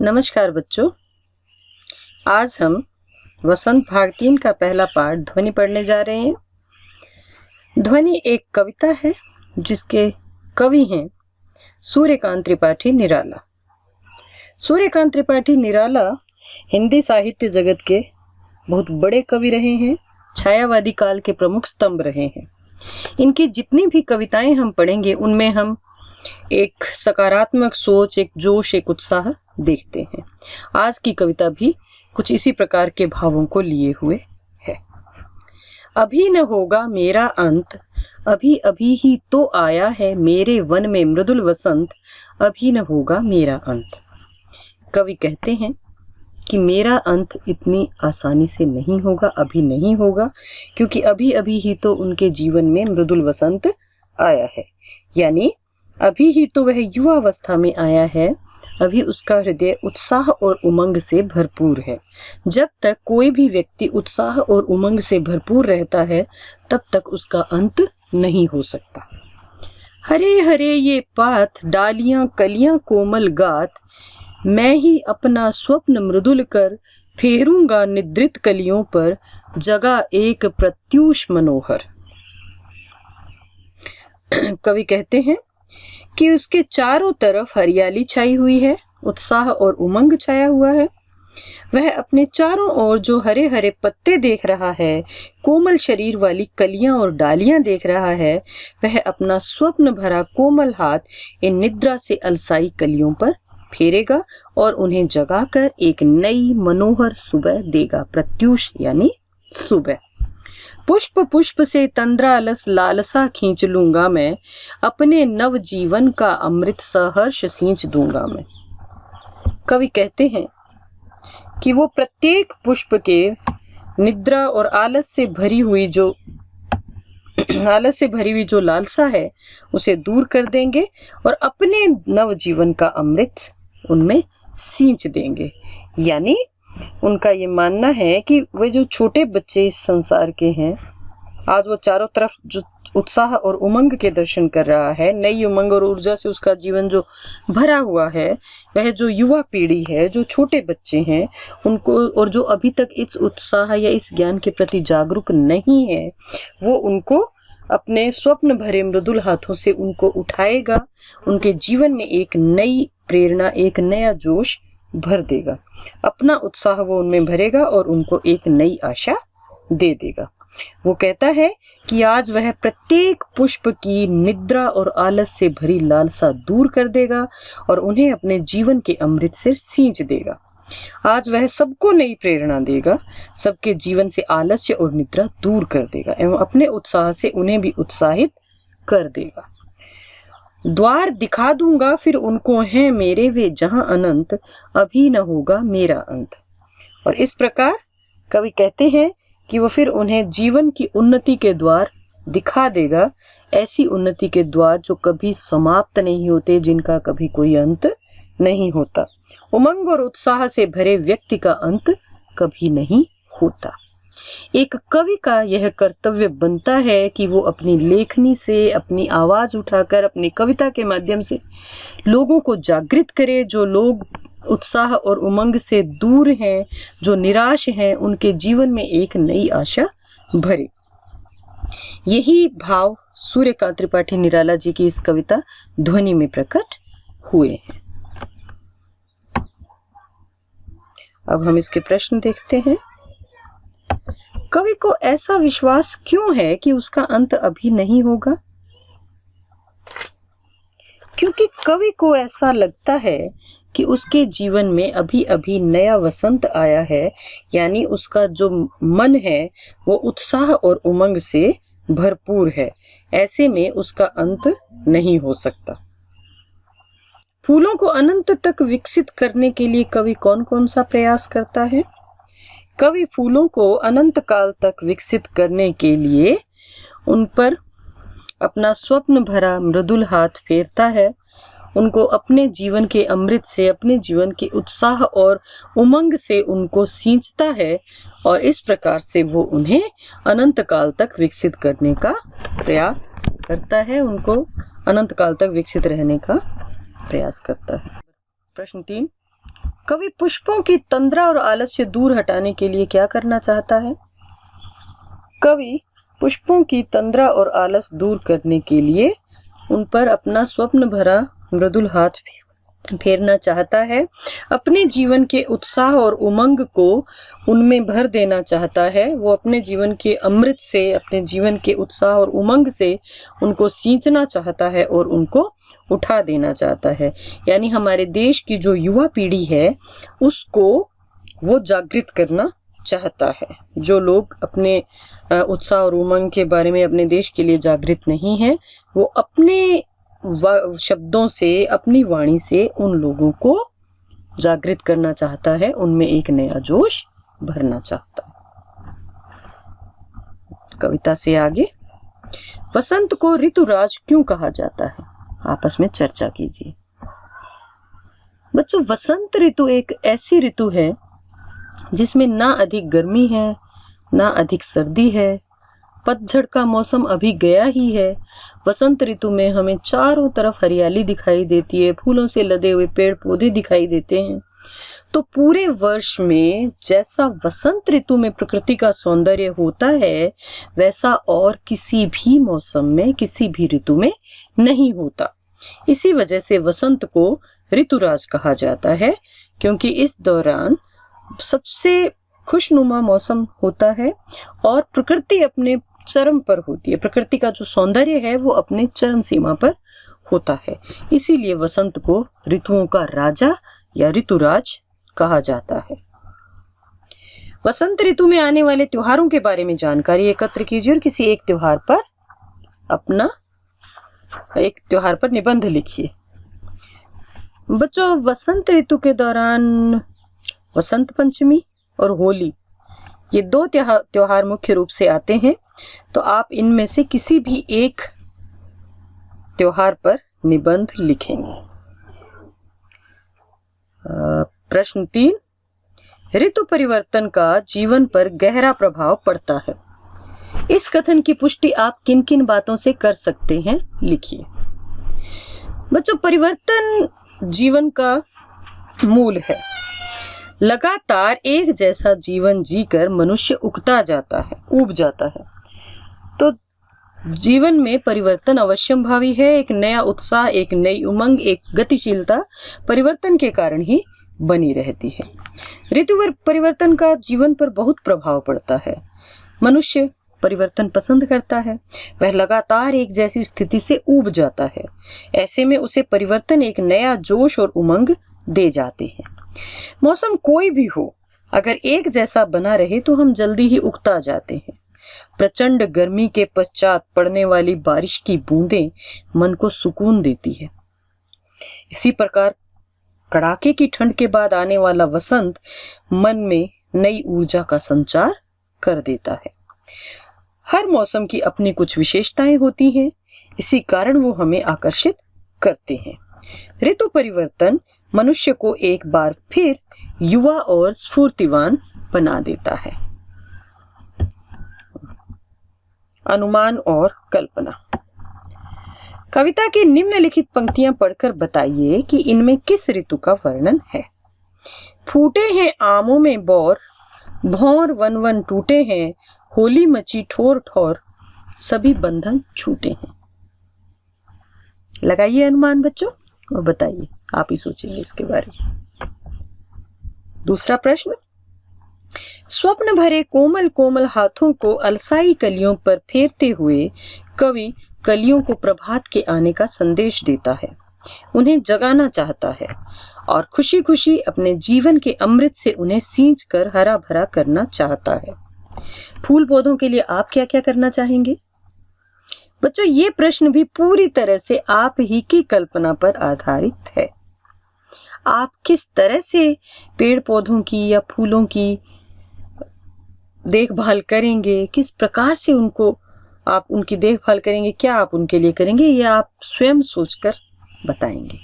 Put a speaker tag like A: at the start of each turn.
A: नमस्कार बच्चों, आज हम वसंत भाग 3 का पहला पाठ ध्वनि पढ़ने जा रहे हैं। ध्वनि एक कविता है जिसके कवि हैं सूर्यकांत त्रिपाठी निराला। सूर्यकांत त्रिपाठी निराला हिंदी साहित्य जगत के बहुत बड़े कवि रहे हैं, छायावादी काल के प्रमुख स्तंभ रहे हैं। इनकी जितनी भी कविताएं हम पढ़ेंगे उनमें हम एक सकारात्मक सोच, एक जोश, एक उत्साह देखते हैं। आज की कविता भी कुछ इसी प्रकार के भावों को लिए हुए है। अभी न होगा मेरा अंत, अभी अभी ही तो आया है मेरे वन में मृदुल वसंत, अभी न होगा मेरा अंत। कवि कहते हैं कि मेरा अंत इतनी आसानी से नहीं होगा, अभी नहीं होगा, क्योंकि अभी अभी ही तो उनके जीवन में मृदुल वसंत आया है। यानी अभी ही तो वह युवावस्था में आया है, अभी उसका हृदय उत्साह और उमंग से भरपूर है। जब तक कोई भी व्यक्ति उत्साह और उमंग से भरपूर रहता है तब तक उसका अंत नहीं हो सकता। हरे हरे ये पात, डालियां कलियां कोमल गात, मैं ही अपना स्वप्न मृदुल कर फेरूंगा निद्रित कलियों पर, जगा एक प्रत्यूष मनोहर। कवि कहते हैं कि उसके चारों तरफ हरियाली छाई हुई है, उत्साह और उमंग छाया हुआ है। वह अपने चारों ओर जो हरे हरे पत्ते देख रहा है, कोमल शरीर वाली कलियां और डालियां देख रहा है, वह अपना स्वप्न भरा कोमल हाथ इन निद्रा से अलसाई कलियों पर फेरेगा और उन्हें जगाकर एक नई मनोहर सुबह देगा। प्रत्यूष यानी सुबह। पुष्प पुष्प से तंद्रालस लालसा खींच लूंगा मैं, अपने नव जीवन का अमृत सहर्ष सींच दूंगा मैं। कवि कहते हैं कि वो प्रत्येक पुष्प के निद्रा और आलस से भरी हुई जो लालसा है उसे दूर कर देंगे और अपने नव जीवन का अमृत उनमें सींच देंगे। यानी उनका ये मानना है कि वे जो छोटे बच्चे इस संसार के हैं, आज वो चारों तरफ जो उत्साह और उमंग के दर्शन कर रहा है, नई उमंग और ऊर्जा से उसका जीवन जो भरा हुआ है, वह जो युवा पीढ़ी है, जो छोटे बच्चे हैं उनको, और जो अभी तक इस उत्साह या इस ज्ञान के प्रति जागरूक नहीं है, वो उनको अपने स्वप्न भरे मृदुल हाथों से उनको उठाएगा, उनके जीवन में एक नई प्रेरणा, एक नया जोश भर देगा। अपना उत्साह वो उनमें भरेगा और उनको एक नई आशा दे देगा। वो कहता है कि आज वह प्रत्येक पुष्प की निद्रा और आलस से भरी लालसा दूर कर देगा और उन्हें अपने जीवन के अमृत से सींच देगा। आज वह सबको नई प्रेरणा देगा, सबके जीवन से आलस्य और निद्रा दूर कर देगा एवं अपने उत्साह से उन्हें भी उत्साहित कर देगा। द्वार दिखा दूंगा फिर उनको हैं मेरे वे जहां अनंत, अभी न होगा मेरा अंत। और इस प्रकार कवि कहते हैं कि वो फिर उन्हें जीवन की उन्नति के द्वार दिखा देगा, ऐसी उन्नति के द्वार जो कभी समाप्त नहीं होते, जिनका कभी कोई अंत नहीं होता। उमंग और उत्साह से भरे व्यक्ति का अंत कभी नहीं होता। एक कवि का यह कर्तव्य बनता है कि वो अपनी लेखनी से, अपनी आवाज उठाकर, अपनी कविता के माध्यम से लोगों को जागृत करे। जो लोग उत्साह और उमंग से दूर हैं, जो निराश हैं, उनके जीवन में एक नई आशा भरे। यही भाव सूर्यकांत त्रिपाठी निराला जी की इस कविता ध्वनि में प्रकट हुए हैं। अब हम इसके प्रश्न देखते हैं। कवि को ऐसा विश्वास क्यों है कि उसका अंत अभी नहीं होगा? क्योंकि कवि को ऐसा लगता है कि उसके जीवन में अभी अभी नया वसंत आया है, यानी उसका जो मन है वो उत्साह और उमंग से भरपूर है। ऐसे में उसका अंत नहीं हो सकता। फूलों को अनंत तक विकसित करने के लिए कवि कौन कौन सा प्रयास करता है? कवि फूलों को अनंत काल तक विकसित करने के लिए उन पर अपना स्वप्न भरा मृदुल हाथ फेरता है, उनको अपने जीवन के अमृत से, अपने जीवन के उत्साह और उमंग से उनको सींचता है और इस प्रकार से वो उन्हें अनंत काल तक विकसित करने का प्रयास करता है, उनको अनंत काल तक विकसित रहने का प्रयास करता है। प्रश्न 3, कवि पुष्पों की तंद्रा और आलस्य दूर हटाने के लिए क्या करना चाहता है? कवि पुष्पों की तंद्रा और आलस दूर करने के लिए उन पर अपना स्वप्न भरा मृदुल हाथ फेरना चाहता है, अपने जीवन के उत्साह और उमंग को उनमें भर देना चाहता है। वो अपने जीवन के अमृत से, अपने जीवन के उत्साह और उमंग से उनको सींचना चाहता है और उनको उठा देना चाहता है। यानी हमारे देश की जो युवा पीढ़ी है उसको वो जागृत करना चाहता है। जो लोग अपने उत्साह और उमंग के बारे में अपने देश के लिए जागृत नहीं है, वो अपने शब्दों से, अपनी वाणी से उन लोगों को जागृत करना चाहता है, उनमें एक नया जोश भरना चाहता है। कविता से आगे, वसंत को ऋतुराज क्यों कहा जाता है? आपस में चर्चा कीजिए। बच्चों, वसंत ऋतु एक ऐसी ऋतु है जिसमें ना अधिक गर्मी है ना अधिक सर्दी है। पतझड़ का मौसम अभी गया ही है। वसंत ऋतु में हमें चारों तरफ हरियाली दिखाई देती है, फूलों से लदे हुए पेड़ पौधे दिखाई देते हैं। तो पूरे वर्ष में जैसा वसंत ऋतु में प्रकृति का सौंदर्य होता है, वैसा और किसी भी मौसम में, किसी भी ऋतु में नहीं होता। इसी वजह से वसंत को ऋतुराज कहा जाता है, क्योंकि इस दौरान सबसे खुशनुमा मौसम होता है और प्रकृति अपने चरम पर होती है। प्रकृति का जो सौंदर्य है वो अपने चरम सीमा पर होता है। इसीलिए वसंत को ऋतुओं का राजा या ऋतुराज कहा जाता है। वसंत ऋतु में आने वाले त्योहारों के बारे में जानकारी एकत्र कीजिए और किसी एक त्योहार पर निबंध लिखिए। बच्चों, वसंत ऋतु के दौरान वसंत पंचमी और होली, ये दो त्योहार मुख्य रूप से आते हैं। तो आप इनमें से किसी भी एक त्योहार पर निबंध लिखेंगे। प्रश्न 3, ऋतु परिवर्तन का जीवन पर गहरा प्रभाव पड़ता है। इस कथन की पुष्टि आप किन किन बातों से कर सकते हैं? लिखिए। बच्चों, परिवर्तन जीवन का मूल है। लगातार एक जैसा जीवन जीकर मनुष्य उगता जाता है, ऊब जाता है। तो जीवन में परिवर्तन अवश्यंभावी है। एक नया उत्साह, एक नई उमंग, एक गतिशीलता परिवर्तन के कारण ही बनी रहती है। ऋतु परिवर्तन का जीवन पर बहुत प्रभाव पड़ता है। मनुष्य परिवर्तन पसंद करता है। वह लगातार एक जैसी स्थिति से ऊब जाता है। ऐसे में उसे परिवर्तन एक नया जोश और उमंग दे जाते हैं। मौसम कोई भी हो, अगर एक जैसा बना रहे तो हम जल्दी ही उगता जाते हैं। प्रचंड गर्मी के पश्चात पड़ने वाली बारिश की बूंदें मन को सुकून देती है। इसी प्रकार कड़ाके की ठंड के बाद आने वाला वसंत मन में नई ऊर्जा का संचार कर देता है। हर मौसम की अपनी कुछ विशेषताएं होती हैं, इसी कारण वो हमें आकर्षित करते हैं। ऋतु परिवर्तन मनुष्य को एक बार फिर युवा और स्फूर्तिवान बना देता है। अनुमान और कल्पना। कविता की निम्नलिखित पंक्तियां पढ़कर बताइए कि इनमें किस ऋतु का वर्णन है। फूटे हैं आमों में बोर, भौर वन वन टूटे हैं, होली मची ठोर ठोर, सभी बंधन छूटे हैं। लगाइए अनुमान बच्चों और बताइए, आप ही सोचेंगे इसके बारे में। दूसरा प्रश्न, स्वप्न भरे कोमल कोमल हाथों को अलसाई कलियों पर फेरते हुए कवि कलियों को प्रभात के आने का संदेश देता है, उन्हें जगाना चाहता है और खुशी खुशी अपने जीवन के अमृत से उन्हें सींच कर हरा भरा करना चाहता है। फूल पौधों के लिए आप क्या क्या करना चाहेंगे? बच्चों, ये प्रश्न भी पूरी तरह से आप ही की कल्पना पर आधारित है। आप किस तरह से पेड़ पौधों की या फूलों की देखभाल करेंगे, किस प्रकार से आप उनकी देखभाल करेंगे, क्या आप उनके लिए करेंगे, यह आप स्वयं सोचकर बताएंगे।